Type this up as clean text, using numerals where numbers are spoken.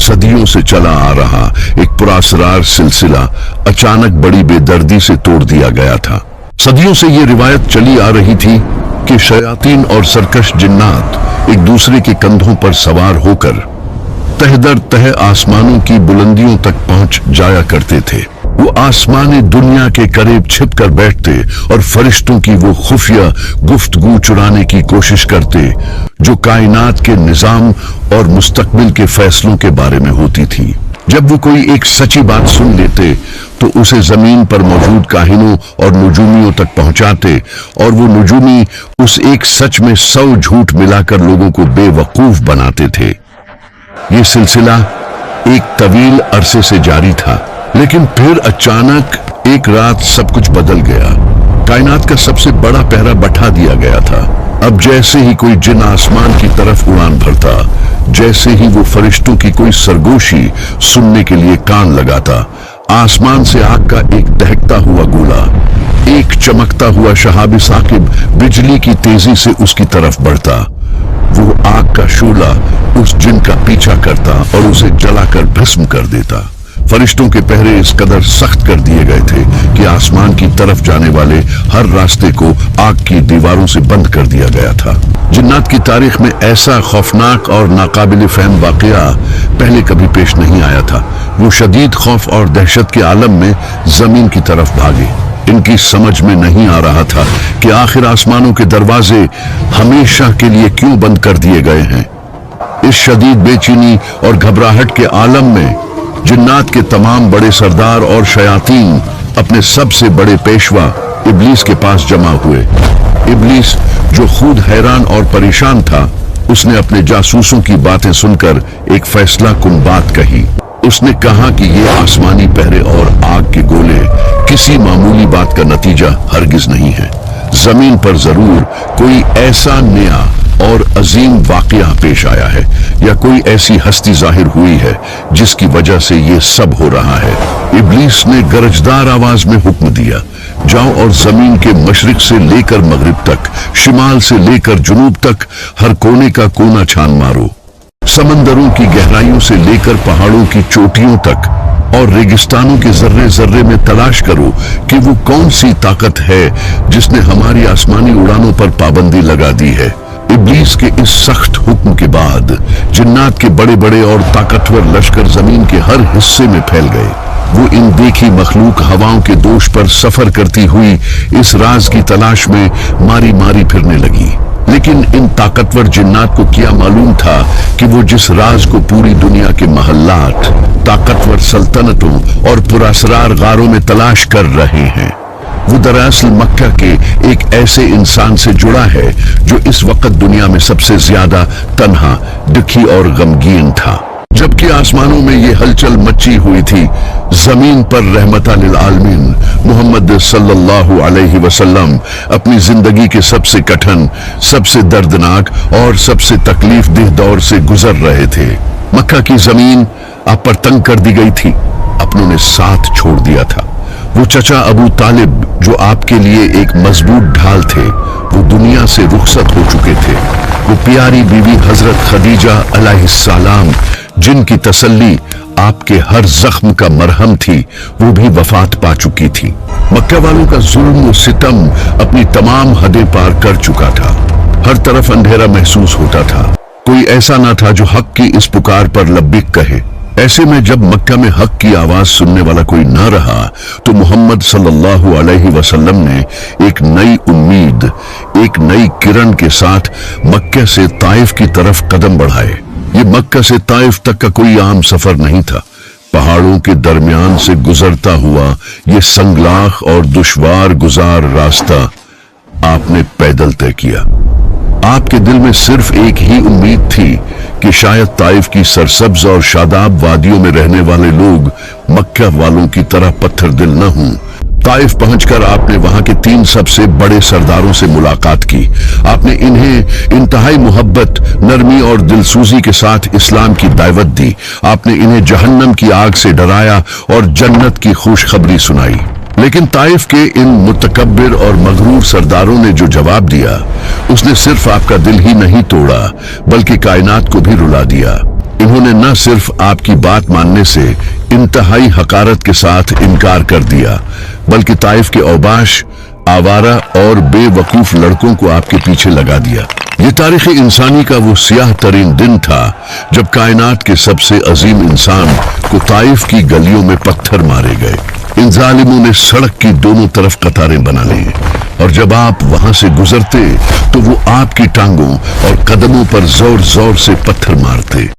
सदियों से चला आ रहा एक पुरासरार सिलसिला अचानक बड़ी बेदर्दी से तोड़ दिया गया था। सदियों से ये रिवायत चली आ रही थी कि शयातीन और सरकश जिन्नात एक दूसरे के कंधों पर सवार होकर तह दर तह आसमानों की बुलंदियों तक पहुंच जाया करते थे। वो आसमानी दुनिया के करीब छिप कर बैठते और फरिश्तों की वो खुफिया गुफ्तगू चुराने की कोशिश करते जो कायनात के निजाम और मुस्तकबिल के फैसलों के बारे में होती थी। जब वो कोई एक सच्ची बात सुन लेते तो उसे जमीन पर मौजूद काहिनों और नुजूमियों तक पहुंचाते और वो नुजूमी उस एक सच में 100 झूठ मिलाकर लोगों को बेवकूफ बनाते थे। ये सिलसिला एक तवील अरसे से जारी था, लेकिन फिर अचानक एक रात सब कुछ बदल गया। कायनात का सबसे बड़ा पहरा बैठा दिया गया था। अब जैसे ही कोई जिन आसमान की तरफ उड़ान भरता, जैसे ही वो फरिश्तों की कोई सरगोशी सुनने के लिए कान लगाता, आसमान से आग का एक दहकता हुआ गोला, एक चमकता हुआ शहाब साकिब बिजली की तेजी से उसकी तरफ बढ़ता। वो आग का शोला उस जिन का पीछा करता और उसे जलाकर भस्म कर देता। फरिश्तों के पहरे इस कदर सख्त कर दिए गए थे कि आसमान की तरफ जाने वाले हर रास्ते को आग की दीवारों से बंद कर दिया गया था। जिन्नात की तारीख में ऐसा खौफनाक और नाकाबिल फहम वाकया पहले कभी पेश नहीं आया था। वो शदीद खौफ और दहशत के आलम में जमीन की तरफ भागे। इनकी समझ में नहीं आ रहा था कि आखिर आसमानों के दरवाजे हमेशा के लिए क्यों बंद कर दिए गए हैं। इस शदीद बेचैनी और घबराहट के आलम में जिन्नात के तमाम बड़े सरदार और शयातीन अपने सबसे बड़े पेशवा इब्लीस के पास जमा हुए। इब्लीस जो खुद हैरान और परेशान था, उसने अपने जासूसों की बातें सुनकर एक फैसला कुन बात कही। उसने कहा कि ये आसमानी पहरे और आग के गोले किसी मामूली बात का नतीजा हरगिज नहीं है। जमीन पर जरूर कोई ऐसा नया और अजीम वाकया पेश आया है या कोई ऐसी हस्ती जाहिर हुई है जिसकी वजह से ये सब हो रहा है। इब्लीस ने गरजदार आवाज में हुक्म दिया, जाओ और जमीन के मशरिक से लेकर मगरिब तक, शिमाल से लेकर जुनूब तक हर कोने का कोना छान मारो। समंदरों की गहराइयों से लेकर पहाड़ों की चोटियों तक और रेगिस्तानों के जर्रे जर्रे में तलाश करो कि वो कौन सी ताकत है जिसने हमारी आसमानी उड़ानों पर पाबंदी लगा दी है। इब्लीस के इस सख्त हुक्म के बाद जिन्नात के बड़े बड़े और ताकतवर लश्कर जमीन के हर हिस्से में फैल गए। वो इन देखी मखलूक हवाओं के दोष पर सफर करती हुई इस राज की तलाश में मारी मारी फिरने लगी। लेकिन इन ताकतवर जिन्नात को क्या मालूम था कि वो जिस राज को पूरी दुनिया के महल्लात, ताकतवर सल्तनतों और पुरासरार गारों में तलाश कर रहे हैं, वो दरअसल मक्का के एक ऐसे इंसान से जुड़ा है जो इस वक्त दुनिया में सबसे ज्यादा तन्हा, दुखी और गमगीन था। जबकि आसमानों में ये हलचल मची हुई थी, जमीन पर रहमत लिल आलमीन मोहम्मद सल्लल्लाहु अलैहि वसल्लम अपनी जिंदगी के सबसे कठिन, सबसे दर्दनाक और सबसे तकलीफ देह दौर से गुजर रहे थे। मक्का की जमीन आप पर तंग कर दी गई थी, अपनों ने साथ छोड़ दिया था। वो चचा अबू तालिब जो आपके लिए एक मजबूत ढाल थे, वो दुनिया से रुखसत हो चुके थे। वो प्यारी बीवी हजरत खदीजा अलैहिस्सलाम जिनकी तसल्ली आपके हर जख्म का मरहम थी, वो भी वफात पा चुकी थी। मक्का वालों का जुल्म और सितम अपनी तमाम हदें पार कर चुका था। हर तरफ अंधेरा महसूस होता था। कोई ऐसा ना था जो हक की इस पुकार पर लब्बिक कहे। ऐसे में जब मक्का में हक की आवाज सुनने वाला कोई ना रहा तो मोहम्मद सल्लल्लाहु अलैहि वसल्लम ने एक नई उम्मीद, एक नई किरण के साथ मक्के से ताइफ की तरफ कदम बढ़ाए। ये मक्का से ताइफ तक का कोई आम सफर नहीं था। पहाड़ों के दरमियान से गुजरता हुआ ये संगलाख और दुश्वार गुजार रास्ता आपने पैदल तय किया। आपके दिल में सिर्फ एक ही उम्मीद थी कि शायद ताइफ की सरसब्ज और शादाब वादियों में रहने वाले लोग मक्का वालों की तरह पत्थर दिल न हों। ताइफ पहुंचकर आपने वहां के 3 सबसे बड़े सरदारों से मुलाकात की। आपने इन्हें इंतहाई मोहब्बत, नरमी और दिलसूजी के साथ इस्लाम की दावत दी। आपने इन्हें जहन्नम की आग से डराया और जन्नत की खुशखबरी सुनाई। लेकिन ताइफ के इन मुतकब्बिर और मगरूर सरदारों ने जो जवाब दिया, उसने सिर्फ आपका दिल ही नहीं तोड़ा बल्कि कायनात को भी रुला दिया। انہوں نے نہ صرف آپ کی بات ماننے سے انتہائی حقارت کے ساتھ انکار کر دیا بلکہ طائف کے اوباش، آوارہ اور بے وقوف لڑکوں کو آپ کے پیچھے لگا دیا۔ یہ تاریخ انسانی کا وہ سیاہ ترین دن تھا جب کائنات کے سب سے عظیم انسان کو طائف کی گلیوں میں پتھر مارے گئے۔ ان ظالموں نے سڑک کی دونوں طرف قطاریں بنا لی اور جب آپ وہاں سے گزرتے تو وہ آپ کی ٹانگوں اور قدموں پر زور زور سے پتھر مارتے۔